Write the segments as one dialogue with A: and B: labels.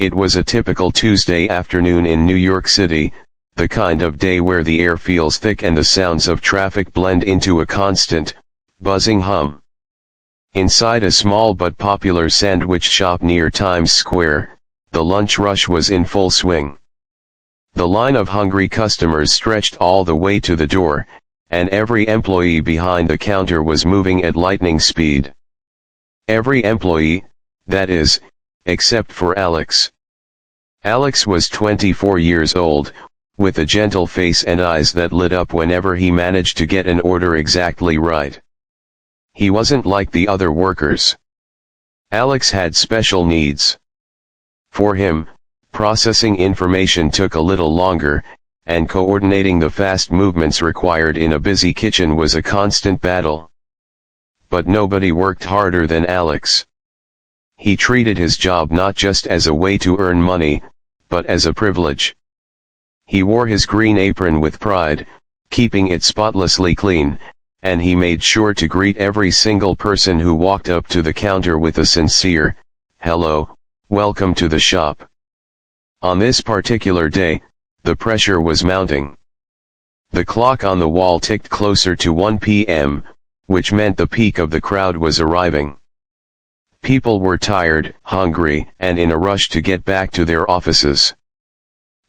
A: It was a typical Tuesday afternoon in New York City, the kind of day where the air feels thick and the sounds of traffic blend into a constant, buzzing hum. Inside a small but popular sandwich shop near Times Square, the lunch rush was in full swing. The line of hungry customers stretched all the way to the door, and every employee behind the counter was moving at lightning speed. Every employee, that is, except for Alex. Alex was 24 years old, with a gentle face and eyes that lit up whenever he managed to get an order exactly right. He wasn't like the other workers. Alex had special needs. For him, processing information took a little longer, and coordinating the fast movements required in a busy kitchen was a constant battle. But nobody worked harder than Alex. He treated his job not just as a way to earn money, but as a privilege. He wore his green apron with pride, keeping it spotlessly clean, and he made sure to greet every single person who walked up to the counter with a sincere, "Hello, welcome to the shop." On this particular day, the pressure was mounting. The clock on the wall ticked closer to 1 p.m., which meant the peak of the crowd was arriving. People were tired, hungry, and in a rush to get back to their offices.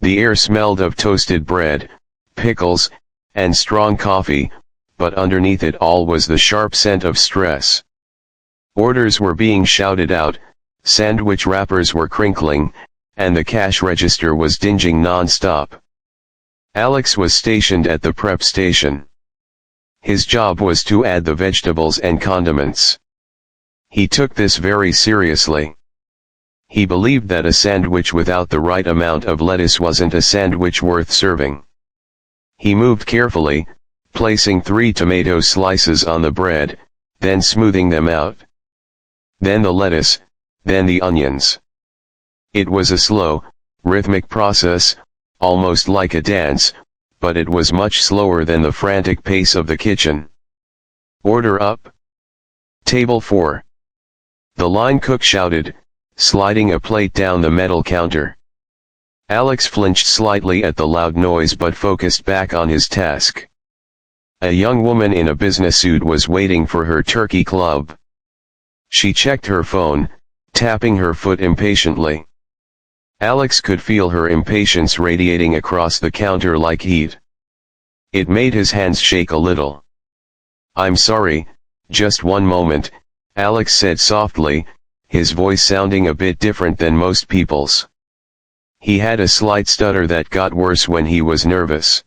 A: The air smelled of toasted bread, pickles, and strong coffee, but underneath it all was the sharp scent of stress. Orders were being shouted out, sandwich wrappers were crinkling, and the cash register was dinging non-stop. Alex was stationed at the prep station. His job was to add the vegetables and condiments. He took this very seriously. He believed that a sandwich without the right amount of lettuce wasn't a sandwich worth serving. He moved carefully, placing 3 tomato slices on the bread, then smoothing them out. Then the lettuce, then the onions. It was a slow, rhythmic process, almost like a dance, but it was much slower than the frantic pace of the kitchen. "Order up. Table 4. The line cook shouted, sliding a plate down the metal counter. Alex flinched slightly at the loud noise but focused back on his task. A young woman in a business suit was waiting for her turkey club. She checked her phone, tapping her foot impatiently. Alex could feel her impatience radiating across the counter like heat. It made his hands shake a little. "I'm sorry, just one moment," Alex said softly, his voice sounding a bit different than most people's. He had a slight stutter that got worse when he was nervous.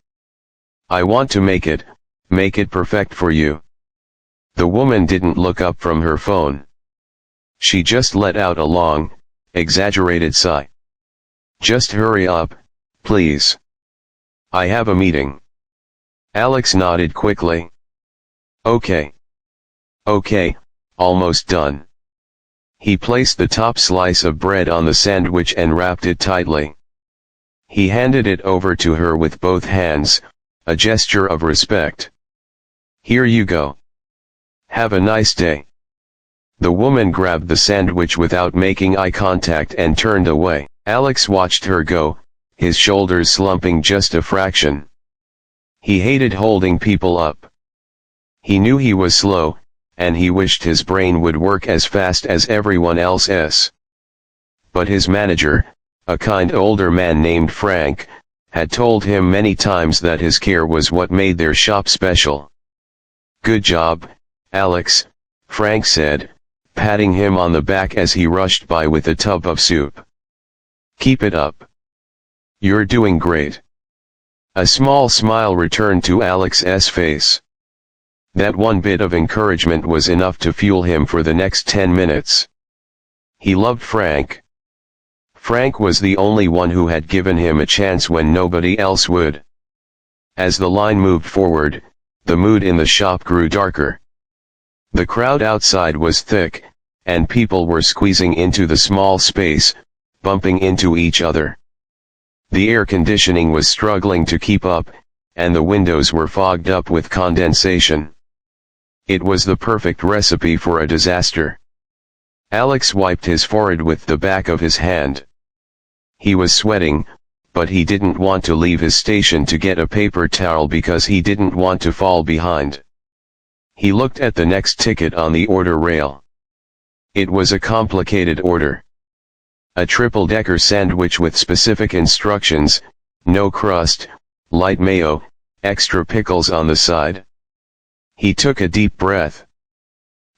A: "I want to make it perfect for you." The woman didn't look up from her phone. She just let out a long, exaggerated sigh. "Just hurry up, please. I have a meeting." Alex nodded quickly. Okay, almost done." He placed the top slice of bread on the sandwich and wrapped it tightly. He handed it over to her with both hands, a gesture of respect. "Here you go. Have a nice day." The woman grabbed the sandwich without making eye contact and turned away. Alex watched her go, his shoulders slumping just a fraction. He hated holding people up. He knew he was slow, and he wished his brain would work as fast as everyone else's. But his manager, a kind older man named Frank, had told him many times that his care was what made their shop special. "Good job, Alex," Frank said, patting him on the back as he rushed by with a tub of soup. "Keep it up. You're doing great." A small smile returned to Alex's face. That one bit of encouragement was enough to fuel him for the next 10 minutes. He loved Frank. Frank was the only one who had given him a chance when nobody else would. As the line moved forward, the mood in the shop grew darker. The crowd outside was thick, and people were squeezing into the small space, bumping into each other. The air conditioning was struggling to keep up, and the windows were fogged up with condensation. It was the perfect recipe for a disaster. Alex wiped his forehead with the back of his hand. He was sweating, but he didn't want to leave his station to get a paper towel because he didn't want to fall behind. He looked at the next ticket on the order rail. It was a complicated order. A triple-decker sandwich with specific instructions: no crust, light mayo, extra pickles on the side. He took a deep breath.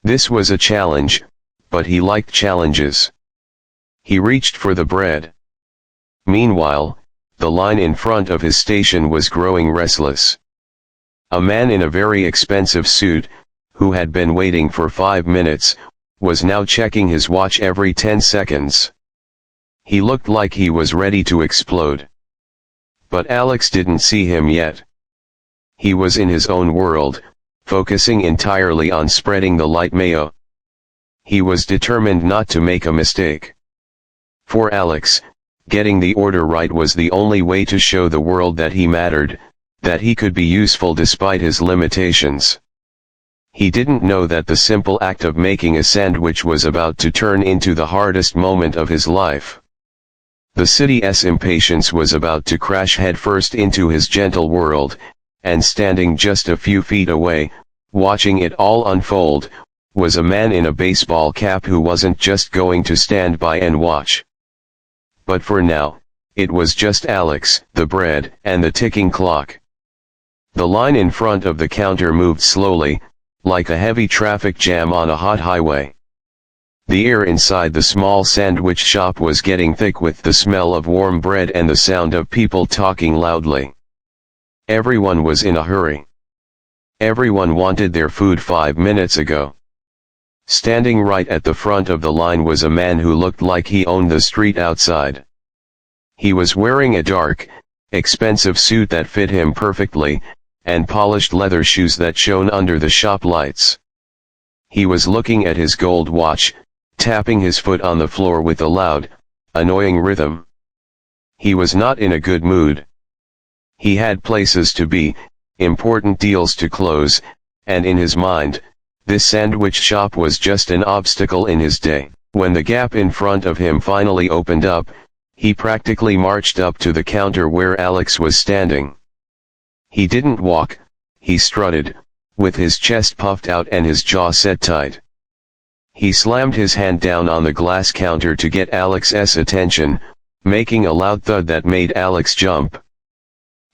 A: This was a challenge, but he liked challenges. He reached for the bread. Meanwhile, the line in front of his station was growing restless. A man in a very expensive suit, who had been waiting for 5 minutes, was now checking his watch every 10 seconds. He looked like he was ready to explode. But Alex didn't see him yet. He was in his own world, focusing entirely on spreading the light mayo. He was determined not to make a mistake. For Alex, getting the order right was the only way to show the world that he mattered, that he could be useful despite his limitations. He didn't know that the simple act of making a sandwich was about to turn into the hardest moment of his life. The city's impatience was about to crash headfirst into his gentle world, and standing just a few feet away, watching it all unfold, was a man in a baseball cap who wasn't just going to stand by and watch. But for now, it was just Alex, the bread, and the ticking clock. The line in front of the counter moved slowly, like a heavy traffic jam on a hot highway. The air inside the small sandwich shop was getting thick with the smell of warm bread and the sound of people talking loudly. Everyone was in a hurry. Everyone wanted their food 5 minutes ago. Standing right at the front of the line was a man who looked like he owned the street outside. He was wearing a dark, expensive suit that fit him perfectly, and polished leather shoes that shone under the shop lights. He was looking at his gold watch, tapping his foot on the floor with a loud, annoying rhythm. He was not in a good mood. He had places to be, important deals to close, and in his mind, this sandwich shop was just an obstacle in his day. When the gap in front of him finally opened up, he practically marched up to the counter where Alex was standing. He didn't walk, he strutted, with his chest puffed out and his jaw set tight. He slammed his hand down on the glass counter to get Alex's attention, making a loud thud that made Alex jump.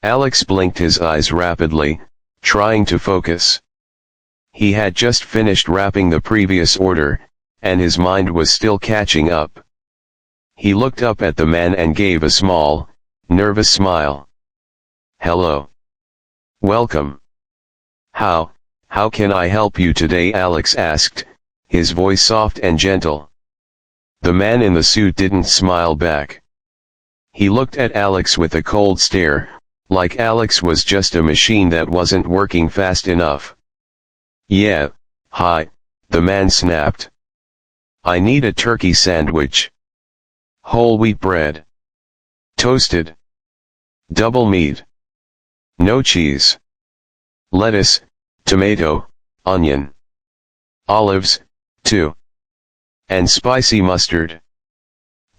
A: Alex blinked his eyes rapidly, trying to focus. He had just finished wrapping the previous order, and his mind was still catching up. He looked up at the man and gave a small, nervous smile. "Hello. Welcome. How can I help you today?" Alex asked, his voice soft and gentle. The man in the suit didn't smile back. He looked at Alex with a cold stare, like Alex was just a machine that wasn't working fast enough. "Yeah, hi," the man snapped. "I need a turkey sandwich. Whole wheat bread. Toasted. Double meat. No cheese. Lettuce, tomato, onion. Olives, too. And spicy mustard.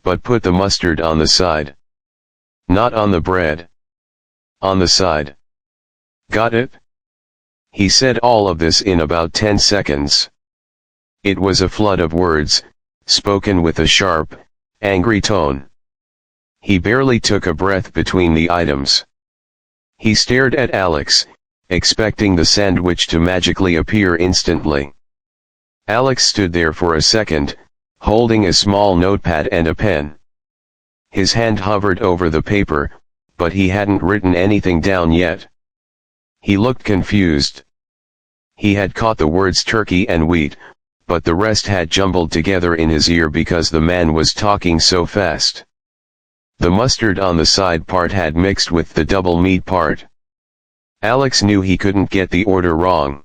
A: But put the mustard on the side. Not on the bread. On the side. Got it?" He said all of this in about 10 seconds. It was a flood of words, spoken with a sharp, angry tone. He barely took a breath between the items. He stared at Alex, expecting the sandwich to magically appear instantly. Alex stood there for a second, holding a small notepad and a pen. His hand hovered over the paper, but he hadn't written anything down yet. He looked confused. He had caught the words turkey and wheat, but the rest had jumbled together in his ear because the man was talking so fast. The mustard on the side part had mixed with the double meat part. Alex knew he couldn't get the order wrong.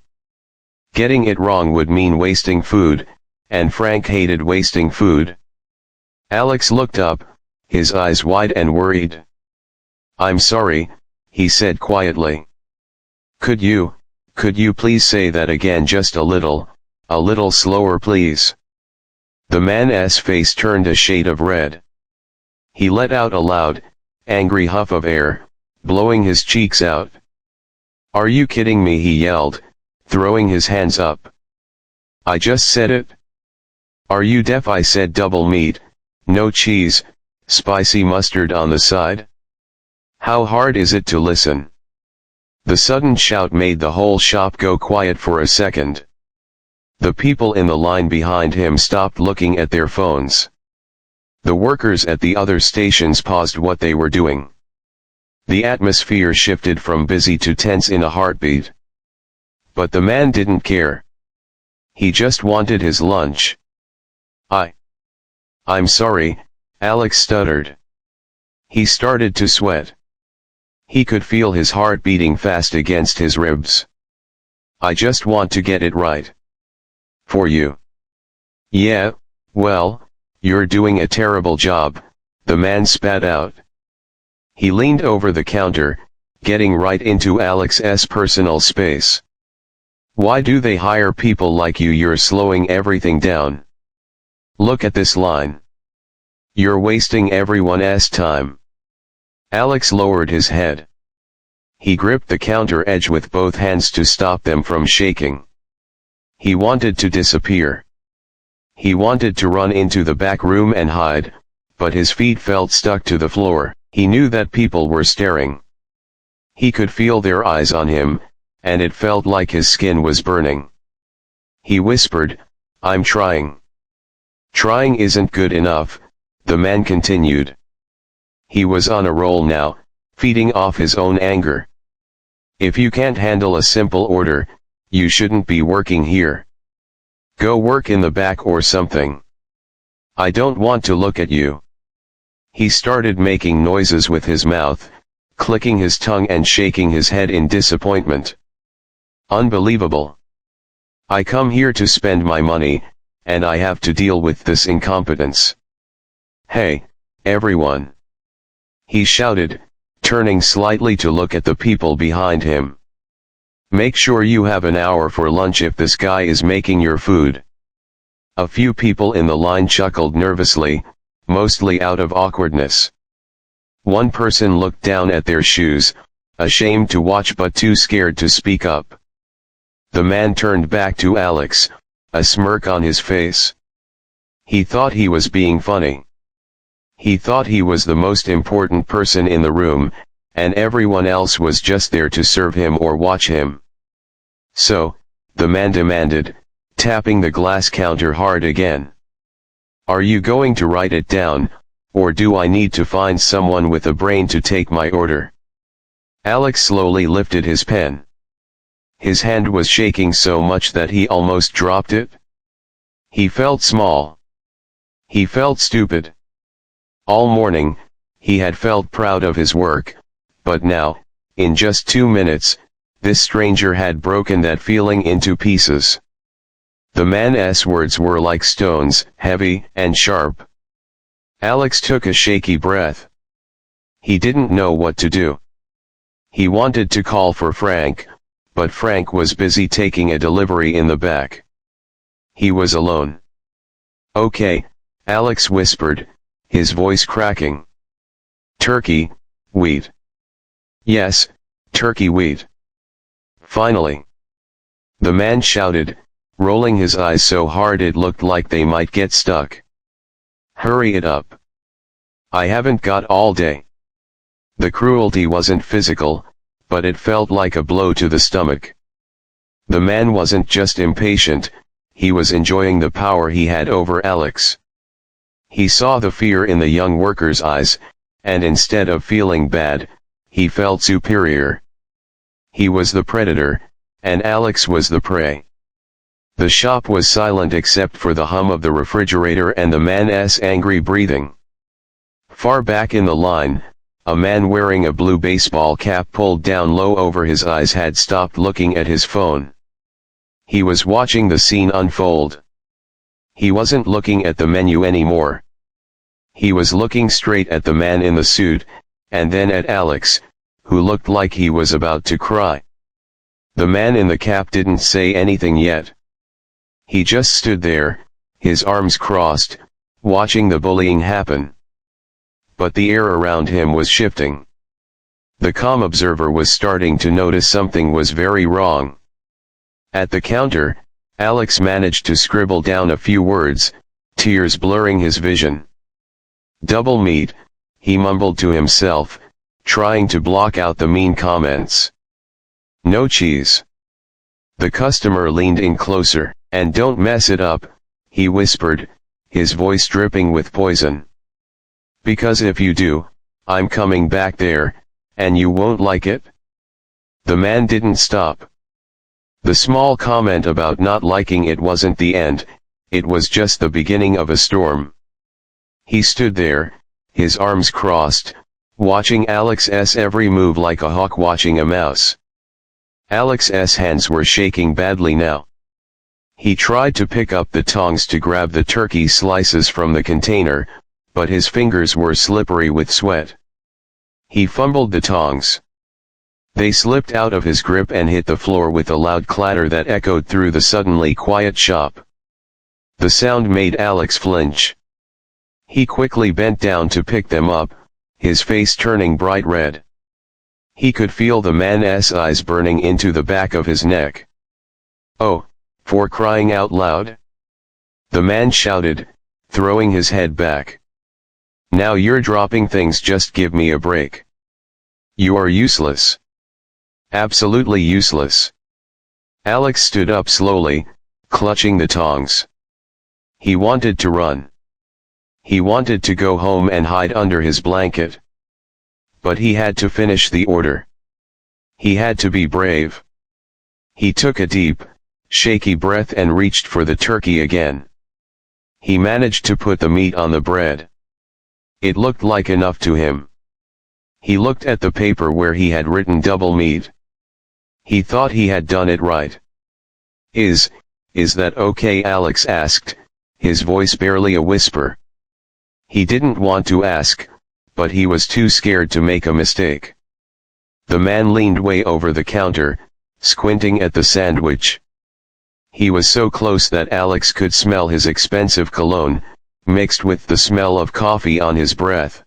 A: Getting it wrong would mean wasting food, and Frank hated wasting food. Alex looked up, his eyes wide and worried. "I'm sorry," he said quietly. Could you please say that again just a little slower please?" The man's face turned a shade of red. He let out a loud, angry huff of air, blowing his cheeks out. "Are you kidding me?" he yelled, throwing his hands up. "I just said it. Are you deaf? I said double meat, no cheese, spicy mustard on the side. How hard is it to listen?" The sudden shout made the whole shop go quiet for a second. The people in the line behind him stopped looking at their phones. The workers at the other stations paused what they were doing. The atmosphere shifted from busy to tense in a heartbeat. But the man didn't care. He just wanted his lunch. I'm sorry," Alex stuttered. He started to sweat. He could feel his heart beating fast against his ribs. "I just want to get it right. For you." "Yeah, well, you're doing a terrible job," the man spat out. He leaned over the counter, getting right into Alex's personal space. "Why do they hire people like you? You're slowing everything down. Look at this line. You're wasting everyone's time." Alex lowered his head. He gripped the counter edge with both hands to stop them from shaking. He wanted to disappear. He wanted to run into the back room and hide, but his feet felt stuck to the floor. He knew that people were staring. He could feel their eyes on him, and it felt like his skin was burning. He whispered, "I'm trying." "Trying isn't good enough," the man continued. He was on a roll now, feeding off his own anger. "If you can't handle a simple order, you shouldn't be working here. Go work in the back or something. I don't want to look at you." He started making noises with his mouth, clicking his tongue and shaking his head in disappointment. "Unbelievable. I come here to spend my money, and I have to deal with this incompetence. Hey, everyone," he shouted, turning slightly to look at the people behind him. "Make sure you have an hour for lunch if this guy is making your food." A few people in the line chuckled nervously, mostly out of awkwardness. One person looked down at their shoes, ashamed to watch but too scared to speak up. The man turned back to Alex, a smirk on his face. He thought he was being funny. He thought he was the most important person in the room, and everyone else was just there to serve him or watch him. "So," the man demanded, tapping the glass counter hard again. "Are you going to write it down, or do I need to find someone with a brain to take my order?" Alex slowly lifted his pen. His hand was shaking so much that he almost dropped it. He felt small. He felt stupid. All morning, he had felt proud of his work, but now, in just 2 minutes, this stranger had broken that feeling into pieces. The man's words were like stones, heavy and sharp. Alex took a shaky breath. He didn't know what to do. He wanted to call for Frank, but Frank was busy taking a delivery in the back. He was alone. "Okay," Alex whispered, his voice cracking. "Turkey, wheat." "Yes, turkey wheat." "Finally." The man shouted, rolling his eyes so hard it looked like they might get stuck. "Hurry it up. I haven't got all day." The cruelty wasn't physical, but it felt like a blow to the stomach. The man wasn't just impatient, he was enjoying the power he had over Alex. He saw the fear in the young worker's eyes, and instead of feeling bad, he felt superior. He was the predator, and Alex was the prey. The shop was silent except for the hum of the refrigerator and the man's angry breathing. Far back in the line, a man wearing a blue baseball cap pulled down low over his eyes had stopped looking at his phone. He was watching the scene unfold. He wasn't looking at the menu anymore. He was looking straight at the man in the suit, and then at Alex, who looked like he was about to cry. The man in the cap didn't say anything yet. He just stood there, his arms crossed, watching the bullying happen. but the air around him was shifting. The calm observer was starting to notice something was very wrong. At the counter, Alex managed to scribble down a few words, tears blurring his vision. "Double meat," he mumbled to himself, trying to block out the mean comments. "No cheese." The customer leaned in closer. "And don't mess it up," he whispered, his voice dripping with poison. "Because if you do, I'm coming back there, and you won't like it." The man didn't stop. The small comment about not liking it wasn't the end, it was just the beginning of a storm. He stood there, his arms crossed, watching Alex's every move like a hawk watching a mouse. Alex's hands were shaking badly now. He tried to pick up the tongs to grab the turkey slices from the container, but his fingers were slippery with sweat. He fumbled the tongs. They slipped out of his grip and hit the floor with a loud clatter that echoed through the suddenly quiet shop. The sound made Alex flinch. He quickly bent down to pick them up, his face turning bright red. He could feel the man's eyes burning into the back of his neck. "Oh, for crying out loud!" the man shouted, throwing his head back. "Now you're dropping things, just give me a break. You are useless. Absolutely useless." Alex stood up slowly, clutching the tongs. He wanted to run. He wanted to go home and hide under his blanket. But he had to finish the order. He had to be brave. He took a deep, shaky breath and reached for the turkey again. He managed to put the meat on the bread. It looked like enough to him. He looked at the paper where he had written double meat. He thought he had done it right. Is that okay?" Alex asked, his voice barely a whisper. He didn't want to ask, but he was too scared to make a mistake. The man leaned way over the counter, squinting at the sandwich. He was so close that Alex could smell his expensive cologne, mixed with the smell of coffee on his breath.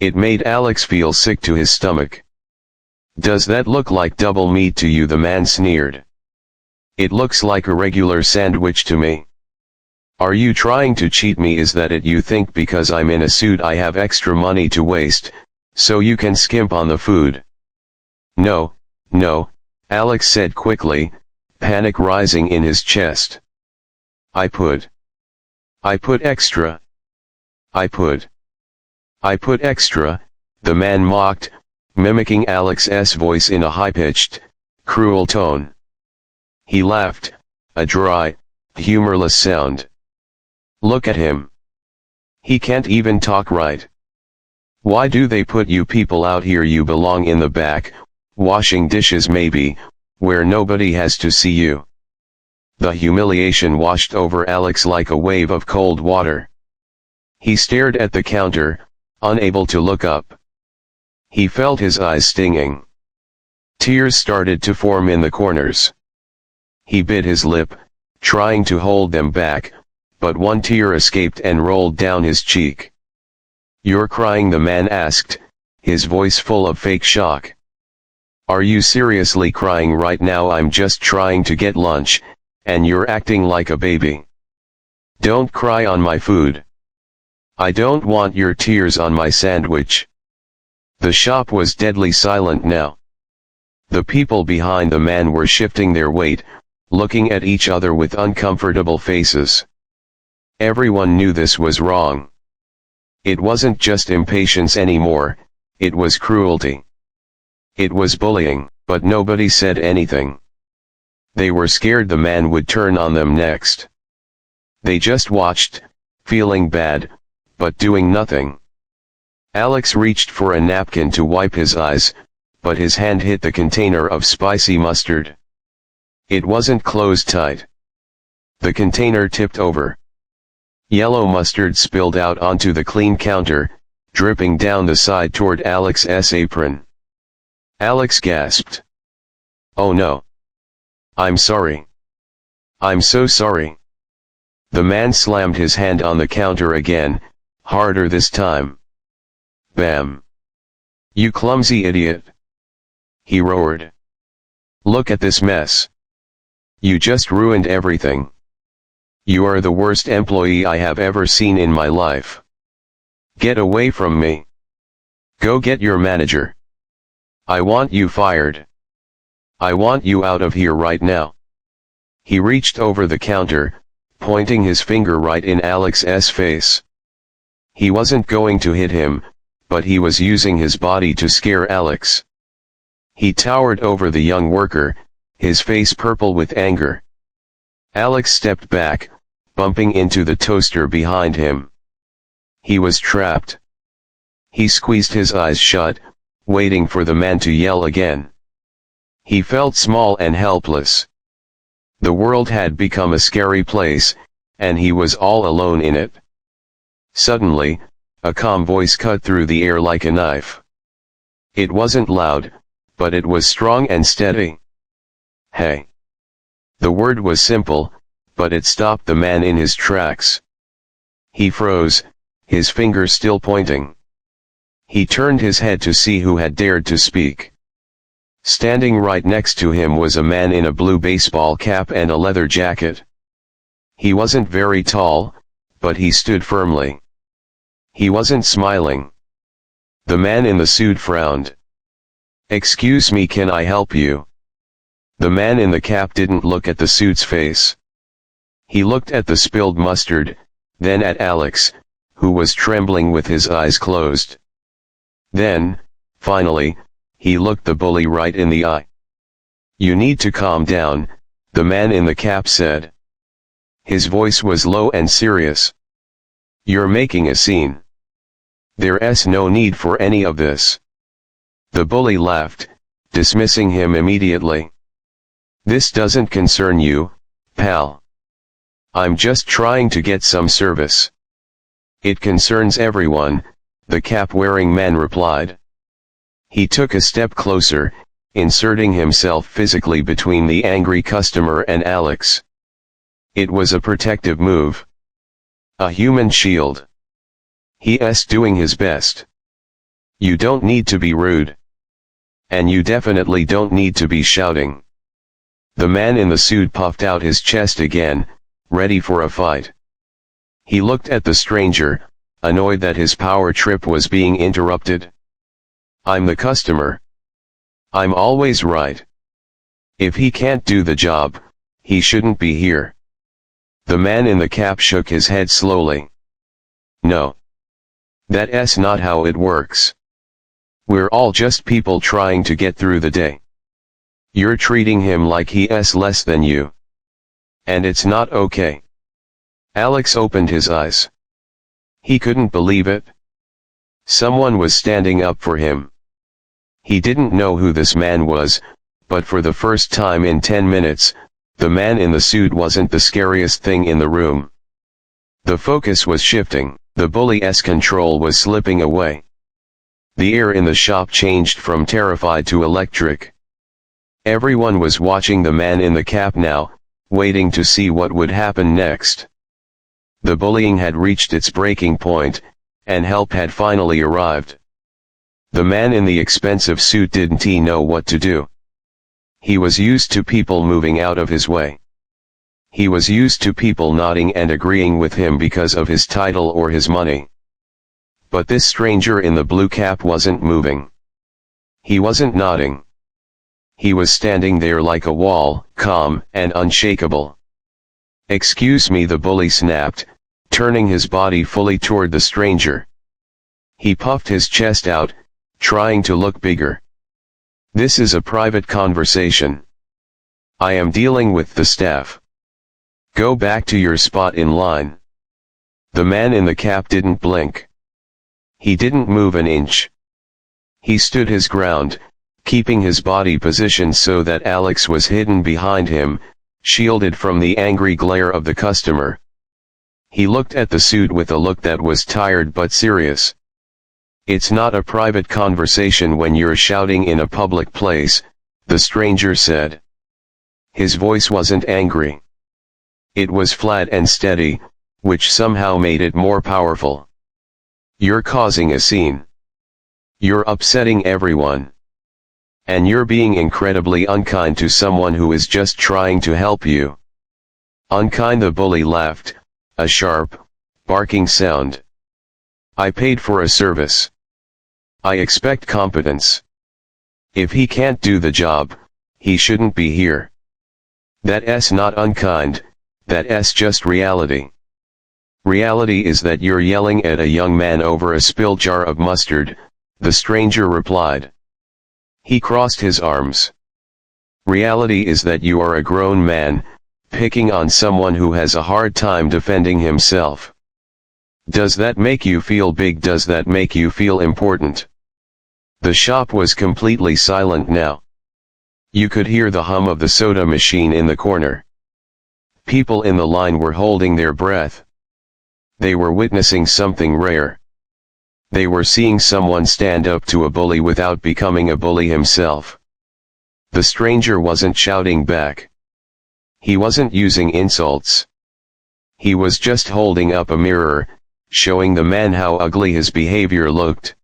A: It made Alex feel sick to his stomach. "Does that look like double meat to you?" the man sneered. "It looks like a regular sandwich to me. Are you trying to cheat me? Is that it? You think because I'm in a suit I have extra money to waste, so you can skimp on the food?" "No, no," Alex said quickly, panic rising in his chest. I put extra. I put extra," the man mocked, mimicking Alex's voice in a high-pitched, cruel tone. He laughed, a dry, humorless sound. "Look at him. He can't even talk right. Why do they put you people out here? You belong in the back, washing dishes maybe, where nobody has to see you." The humiliation washed over Alex like a wave of cold water. He stared at the counter, unable to look up. He felt his eyes stinging. Tears started to form in the corners. He bit his lip, trying to hold them back, but one tear escaped and rolled down his cheek. "You're crying?" the man asked, his voice full of fake shock. "Are you seriously crying right now? I'm just trying to get lunch, and you're acting like a baby. Don't cry on my food. I don't want your tears on my sandwich." The shop was deadly silent now. The people behind the man were shifting their weight, looking at each other with uncomfortable faces. Everyone knew this was wrong. It wasn't just impatience anymore, it was cruelty. It was bullying, but nobody said anything. They were scared the man would turn on them next. They just watched, feeling bad, but doing nothing. Alex reached for a napkin to wipe his eyes, but his hand hit the container of spicy mustard. It wasn't closed tight. The container tipped over. Yellow mustard spilled out onto the clean counter, dripping down the side toward Alex's apron. Alex gasped. "Oh no. I'm sorry. I'm so sorry." The man slammed his hand on the counter again, harder this time. Bam. You clumsy idiot. He roared. Look at this mess. You just ruined everything. You are the worst employee I have ever seen in my life. Get away from me. Go get your manager. I want you fired. I want you out of here right now. He reached over the counter, pointing his finger right in Alex's face. He wasn't going to hit him, but he was using his body to scare Alex. He towered over the young worker, his face purple with anger. Alex stepped back, bumping into the toaster behind him. He was trapped. He squeezed his eyes shut, waiting for the man to yell again. He felt small and helpless. The world had become a scary place, and he was all alone in it. Suddenly, a calm voice cut through the air like a knife. It wasn't loud, but it was strong and steady. Hey. The word was simple, but it stopped the man in his tracks. He froze, his finger still pointing. He turned his head to see who had dared to speak. Standing right next to him was a man in a blue baseball cap and a leather jacket. He wasn't very tall, but he stood firmly. He wasn't smiling. The man in the suit frowned. Excuse me, can I help you? The man in the cap didn't look at the suit's face. He looked at the spilled mustard, then at Alex, who was trembling with his eyes closed. Then, finally, he looked the bully right in the eye. You need to calm down, the man in the cap said. His voice was low and serious. You're making a scene. There's no need for any of this. The bully laughed, dismissing him immediately. This doesn't concern you, pal. I'm just trying to get some service. It concerns everyone, the cap-wearing man replied. He took a step closer, inserting himself physically between the angry customer and Alex. It was a protective move. A human shield. He's doing his best. You don't need to be rude. And you definitely don't need to be shouting. The man in the suit puffed out his chest again, ready for a fight. He looked at the stranger, annoyed that his power trip was being interrupted. I'm the customer. I'm always right. If he can't do the job, he shouldn't be here. The man in the cap shook his head slowly. No. That's not how it works. We're all just people trying to get through the day. You're treating him like he's less than you. And it's not okay. Alex opened his eyes. He couldn't believe it. Someone was standing up for him. He didn't know who this man was, but for the first time in 10 minutes, the man in the suit wasn't the scariest thing in the room. The focus was shifting, the bully's control was slipping away. The air in the shop changed from terrified to electric. Everyone was watching the man in the cap now, waiting to see what would happen next. The bullying had reached its breaking point, and help had finally arrived. The man in the expensive suit didn't know what to do. He was used to people moving out of his way. He was used to people nodding and agreeing with him because of his title or his money. But this stranger in the blue cap wasn't moving. He wasn't nodding. He was standing there like a wall, calm and unshakable. Excuse me, the bully snapped, turning his body fully toward the stranger. He puffed his chest out, trying to look bigger. This is a private conversation. I am dealing with the staff. Go back to your spot in line. The man in the cap didn't blink. He didn't move an inch. He stood his ground, keeping his body positioned so that Alex was hidden behind him, shielded from the angry glare of the customer. He looked at the suit with a look that was tired but serious. It's not a private conversation when you're shouting in a public place, the stranger said. His voice wasn't angry. It was flat and steady, which somehow made it more powerful. You're causing a scene. You're upsetting everyone. And you're being incredibly unkind to someone who is just trying to help you. Unkind, the bully laughed, a sharp, barking sound. I paid for a service. I expect competence. If he can't do the job, he shouldn't be here. That's not unkind, that's just reality. Reality is that you're yelling at a young man over a spilled jar of mustard, the stranger replied. He crossed his arms. Reality is that you are a grown man, picking on someone who has a hard time defending himself. Does that make you feel big? Does that make you feel important? The shop was completely silent now. You could hear the hum of the soda machine in the corner. People in the line were holding their breath. They were witnessing something rare. They were seeing someone stand up to a bully without becoming a bully himself. The stranger wasn't shouting back. He wasn't using insults. He was just holding up a mirror, showing the man how ugly his behavior looked.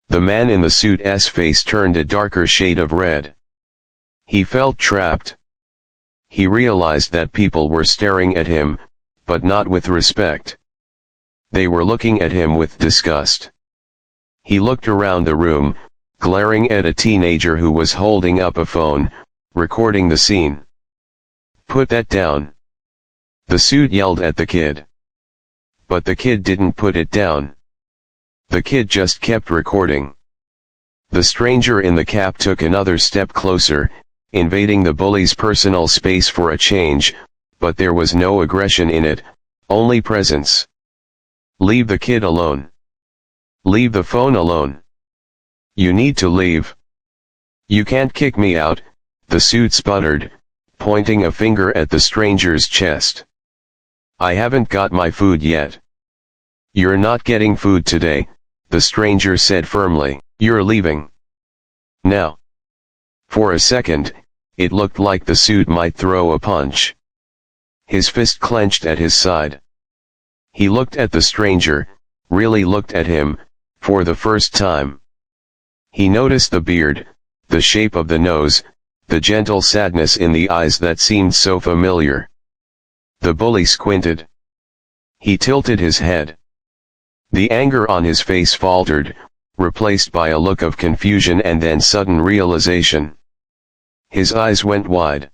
A: The man in the suit's face turned a darker shade of red. He felt trapped. He realized that people were staring at him, but not with respect. They were looking at him with disgust. He looked around the room, glaring at a teenager who was holding up a phone, recording the scene. Put that down. The suit yelled at the kid. But the kid didn't put it down. The kid just kept recording. The stranger in the cap took another step closer, invading the bully's personal space for a change, but there was no aggression in it, only presence. Leave the kid alone. Leave the phone alone. You need to leave. You can't kick me out, the suit sputtered, pointing a finger at the stranger's chest. I haven't got my food yet. You're not getting food today, the stranger said firmly. You're leaving. Now. For a second, it looked like the suit might throw a punch. His fist clenched at his side. He looked at the stranger, really looked at him, for the first time. He noticed the beard, the shape of the nose, the gentle sadness in the eyes that seemed so familiar. The bully squinted. He tilted his head. The anger on his face faltered, replaced by a look of confusion and then sudden realization. His eyes went wide.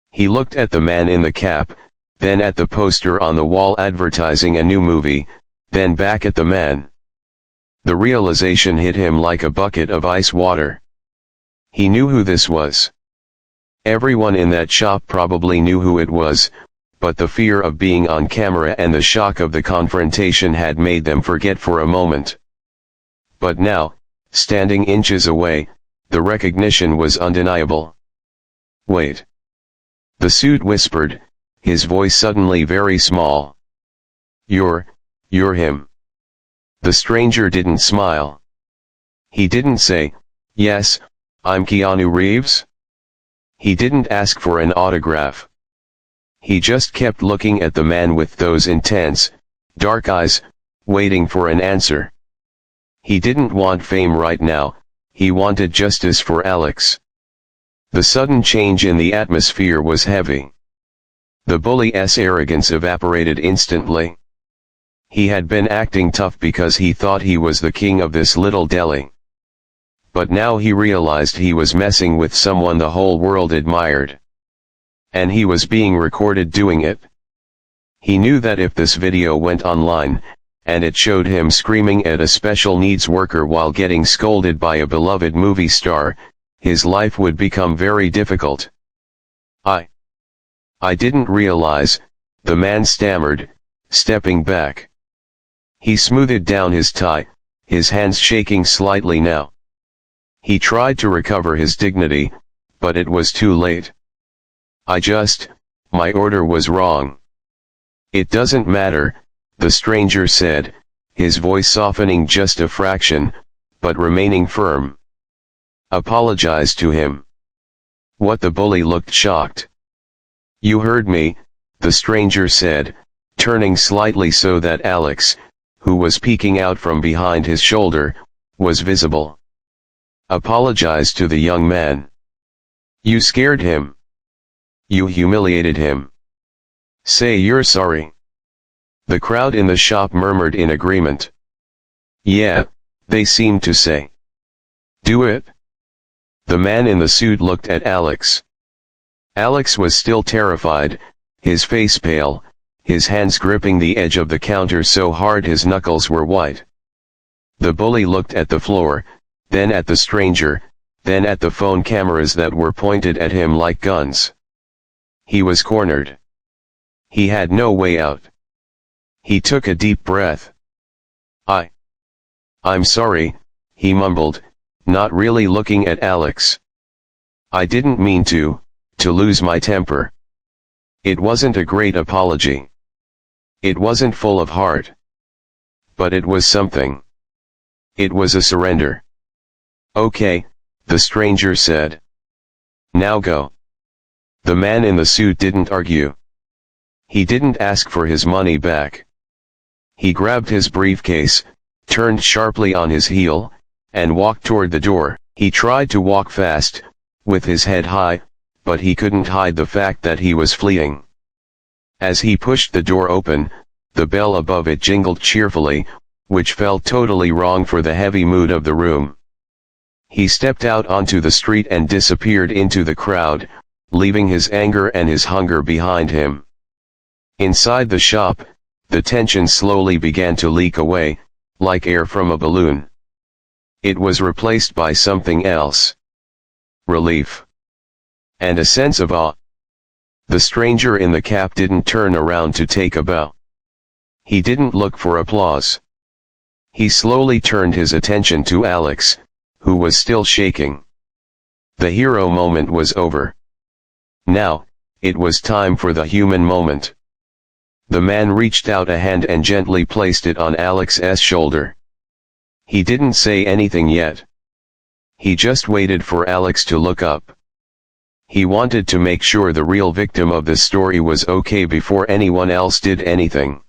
A: He looked at the man in the cap, then at the poster on the wall advertising a new movie, then back at the man. The realization hit him like a bucket of ice water. He knew who this was. Everyone in that shop probably knew who it was, but the fear of being on camera and the shock of the confrontation had made them forget for a moment. But now, standing inches away, the recognition was undeniable. Wait. The suit whispered, his voice suddenly very small. You're him. The stranger didn't smile. He didn't say, yes, I'm Keanu Reeves. He didn't ask for an autograph. He just kept looking at the man with those intense, dark eyes, waiting for an answer. He didn't want fame right now, he wanted justice for Alex. The sudden change in the atmosphere was heavy. The bully's arrogance evaporated instantly. He had been acting tough because he thought he was the king of this little deli. But now he realized he was messing with someone the whole world admired. And he was being recorded doing it. He knew that if this video went online, and it showed him screaming at a special needs worker while getting scolded by a beloved movie star, his life would become very difficult. I didn't realize, the man stammered, stepping back. He smoothed down his tie, his hands shaking slightly now. He tried to recover his dignity, but it was too late. My order was wrong. It doesn't matter, the stranger said, his voice softening just a fraction, but remaining firm. Apologize to him. What? The bully looked shocked. You heard me, the stranger said, turning slightly so that Alex, who was peeking out from behind his shoulder, was visible. Apologize to the young man. You scared him. You humiliated him. Say you're sorry. The crowd in the shop murmured in agreement. Yeah, they seemed to say. Do it. The man in the suit looked at Alex. Alex was still terrified, his face pale, his hands gripping the edge of the counter so hard his knuckles were white. The bully looked at the floor, then at the stranger, then at the phone cameras that were pointed at him like guns. He was cornered. He had no way out. He took a deep breath. I'm sorry, he mumbled, not really looking at Alex. I didn't mean to lose my temper. It wasn't a great apology. It wasn't full of heart. But it was something. It was a surrender. Okay, the stranger said. Now go. The man in the suit didn't argue. He didn't ask for his money back. He grabbed his briefcase, turned sharply on his heel, and walked toward the door. He tried to walk fast, with his head high, but he couldn't hide the fact that he was fleeing. As he pushed the door open, the bell above it jingled cheerfully, which felt totally wrong for the heavy mood of the room. He stepped out onto the street and disappeared into the crowd, leaving his anger and his hunger behind him. Inside the shop, the tension slowly began to leak away, like air from a balloon. It was replaced by something else. Relief. And a sense of awe. The stranger in the cap didn't turn around to take a bow. He didn't look for applause. He slowly turned his attention to Alex, who was still shaking. The hero moment was over. Now, it was time for the human moment. The man reached out a hand and gently placed it on Alex's shoulder. He didn't say anything yet. He just waited for Alex to look up. He wanted to make sure the real victim of this story was okay before anyone else did anything.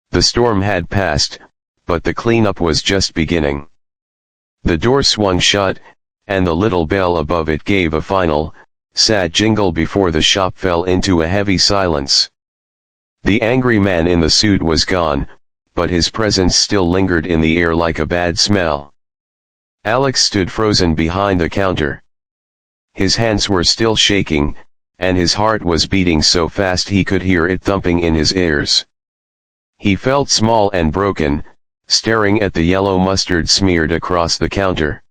A: The storm had passed, but the cleanup was just beginning. The door swung shut, and the little bell above it gave a final, sad jingle before the shop fell into a heavy silence. The angry man in the suit was gone, but his presence still lingered in the air like a bad smell. Alex stood frozen behind the counter. His hands were still shaking, and his heart was beating so fast he could hear it thumping in his ears. He felt small and broken, staring at the yellow mustard smeared across the counter.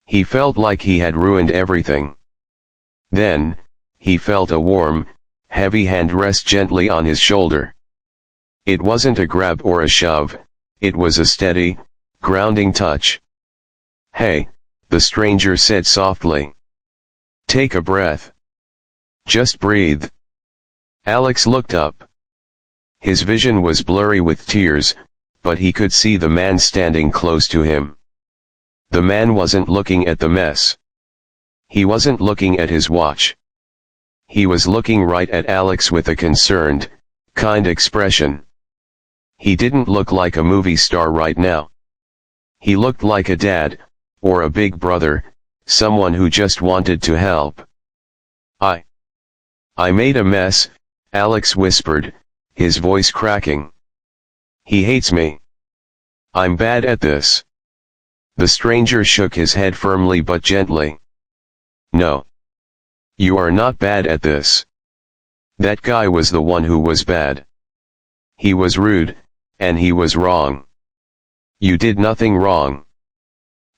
A: He felt like he had ruined everything. Then, he felt a warm, heavy hand rest gently on his shoulder. It wasn't a grab or a shove, it was a steady, grounding touch. Hey, the stranger said softly. Take a breath. Just breathe. Alex looked up. His vision was blurry with tears, but he could see the man standing close to him. The man wasn't looking at the mess. He wasn't looking at his watch. He was looking right at Alex with a concerned, kind expression. He didn't look like a movie star right now. He looked like a dad, or a big brother, someone who just wanted to help. I made a mess, Alex whispered, his voice cracking. He hates me. I'm bad at this. The stranger shook his head firmly but gently. No. You are not bad at this. That guy was the one who was bad. He was rude, and he was wrong. You did nothing wrong.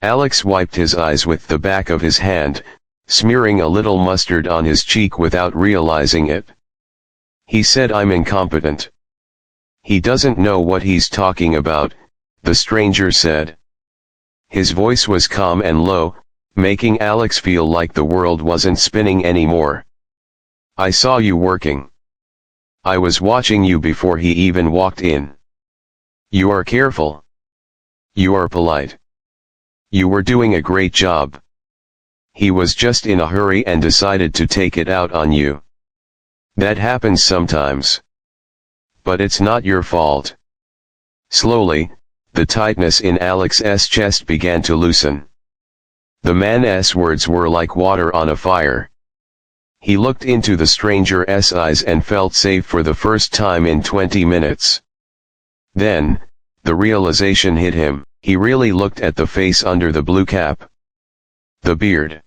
A: Alex wiped his eyes with the back of his hand, smearing a little mustard on his cheek without realizing it. He said I'm incompetent. He doesn't know what he's talking about, the stranger said. His voice was calm and low, making Alex feel like the world wasn't spinning anymore. I saw you working. I was watching you before he even walked in. You are careful. You are polite. You were doing a great job. He was just in a hurry and decided to take it out on you. That happens sometimes. But it's not your fault. Slowly, the tightness in Alex's chest began to loosen. The man's words were like water on a fire. He looked into the stranger's eyes and felt safe for the first time in 20 minutes. Then, the realization hit him. He really looked at the face under the blue cap. The beard.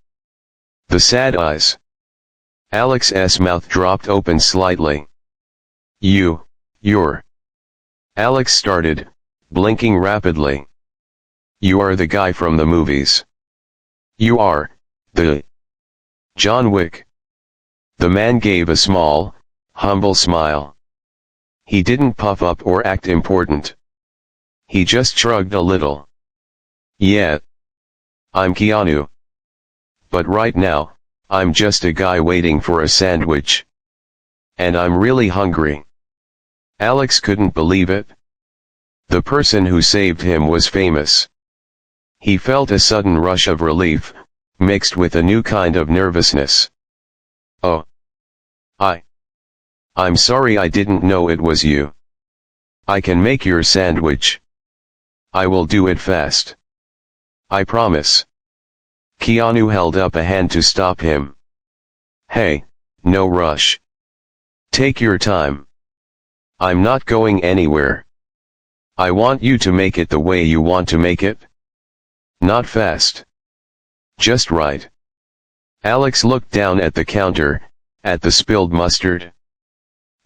A: The sad eyes. Alex's mouth dropped open slightly. You're. Alex started, blinking rapidly. You are the guy from the movies. You are, the John Wick. The man gave a small, humble smile. He didn't puff up or act important. He just shrugged a little. Yeah. I'm Keanu. But right now, I'm just a guy waiting for a sandwich. And I'm really hungry. Alex couldn't believe it. The person who saved him was famous. He felt a sudden rush of relief, mixed with a new kind of nervousness. Oh. I'm sorry, I didn't know it was you. I can make your sandwich. I will do it fast. I promise. Keanu held up a hand to stop him. Hey, no rush. Take your time. I'm not going anywhere. I want you to make it the way you want to make it. Not fast. Just right. Alex looked down at the counter, at the spilled mustard.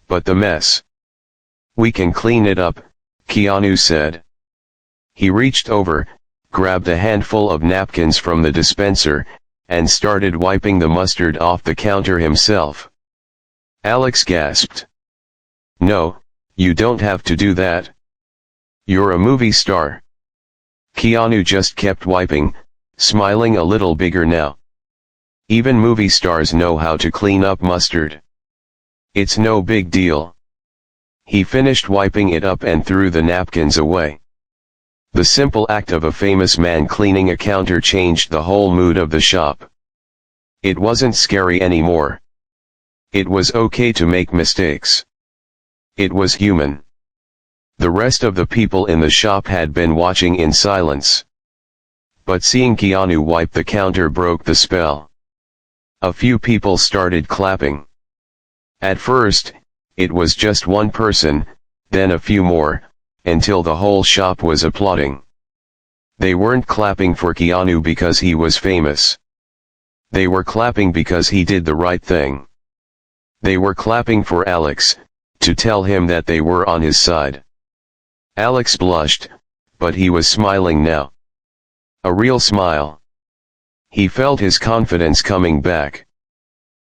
A: But the mess. We can clean it up, Keanu said. He reached over, grabbed a handful of napkins from the dispenser, and started wiping the mustard off the counter himself. Alex gasped. No, you don't have to do that. You're a movie star. Keanu just kept wiping, smiling a little bigger now. Even movie stars know how to clean up mustard. It's no big deal. He finished wiping it up and threw the napkins away. The simple act of a famous man cleaning a counter changed the whole mood of the shop. It wasn't scary anymore. It was okay to make mistakes. It was human. The rest of the people in the shop had been watching in silence. But seeing Keanu wipe the counter broke the spell. A few people started clapping. At first, it was just one person, then a few more, until the whole shop was applauding. They weren't clapping for Keanu because he was famous. They were clapping because he did the right thing. They were clapping for Alex, to tell him that they were on his side. Alex blushed, but he was smiling now. A real smile. He felt his confidence coming back.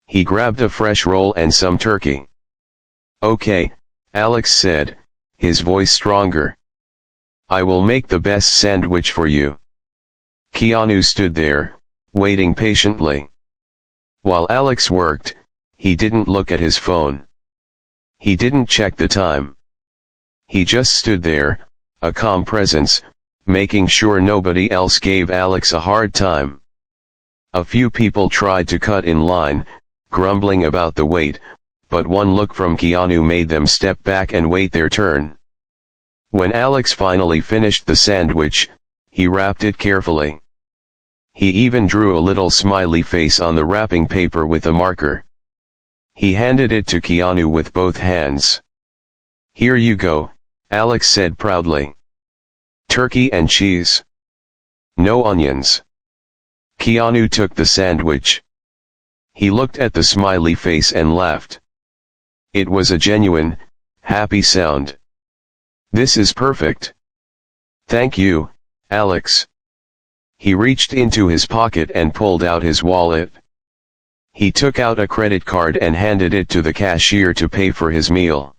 A: He grabbed a fresh roll and some turkey. Okay, Alex said, his voice stronger. I will make the best sandwich for you. Keanu stood there, waiting patiently. While Alex worked, he didn't look at his phone. He didn't check the time. He just stood there, a calm presence, making sure nobody else gave Alex a hard time. A few people tried to cut in line, grumbling about the wait, but one look from Keanu made them step back and wait their turn. When Alex finally finished the sandwich, he wrapped it carefully. He even drew a little smiley face on the wrapping paper with a marker. He handed it to Keanu with both hands. Here you go, Alex said proudly. Turkey and cheese. No onions. Keanu took the sandwich. He looked at the smiley face and laughed. It was a genuine, happy sound. This is perfect. Thank you, Alex. He reached into his pocket and pulled out his wallet. He took out a credit card and handed it to the cashier to pay for his meal.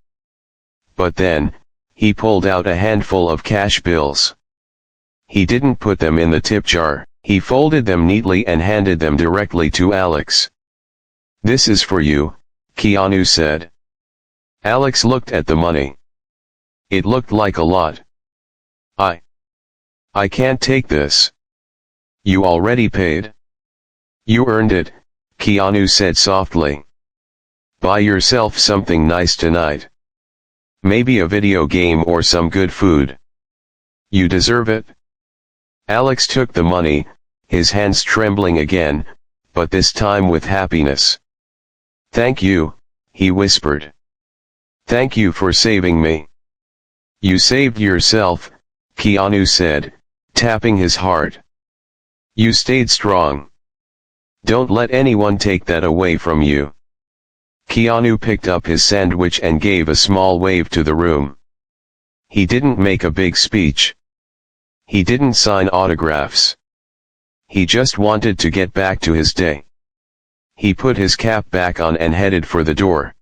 A: But then, he pulled out a handful of cash bills. He didn't put them in the tip jar, he folded them neatly and handed them directly to Alex. This is for you, Keanu said. Alex looked at the money. It looked like a lot. I can't take this. You already paid? You earned it, Keanu said softly. Buy yourself something nice tonight. Maybe a video game or some good food. You deserve it. Alex took the money, his hands trembling again, but this time with happiness. Thank you, he whispered. Thank you for saving me. You saved yourself, Keanu said, tapping his heart. You stayed strong. Don't let anyone take that away from you. Keanu picked up his sandwich and gave a small wave to the room. He didn't make a big speech. He didn't sign autographs. He just wanted to get back to his day. He put his cap back on and headed for the door.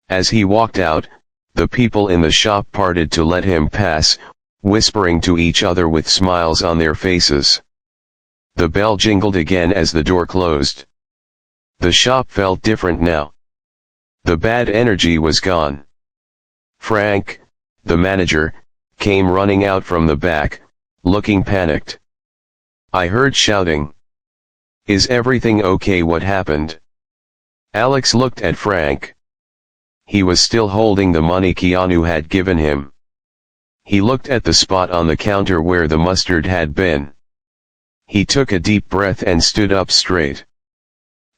A: As he walked out, the people in the shop parted to let him pass, whispering to each other with smiles on their faces. The bell jingled again as the door closed. The shop felt different now. The bad energy was gone. Frank, the manager, came running out from the back, looking panicked. I heard shouting. Is everything okay? What happened? Alex looked at Frank. He was still holding the money Keanu had given him. He looked at the spot on the counter where the mustard had been. He took a deep breath and stood up straight.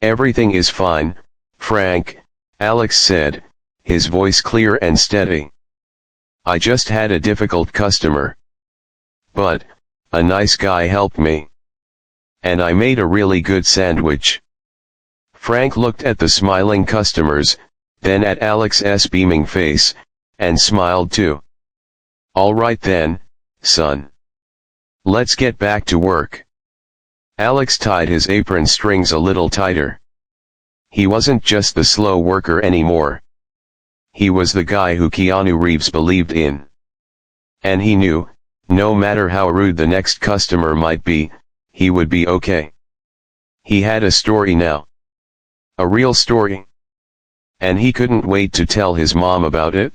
A: Everything is fine, Frank, Alex said, his voice clear and steady. I just had a difficult customer. But, a nice guy helped me. And I made a really good sandwich. Frank looked at the smiling customers, then at Alex's beaming face, and smiled too. All right then, son. Let's get back to work. Alex tied his apron strings a little tighter. He wasn't just the slow worker anymore. He was the guy who Keanu Reeves believed in. And he knew, no matter how rude the next customer might be, he would be okay. He had a story now. A real story. And he couldn't wait to tell his mom about it.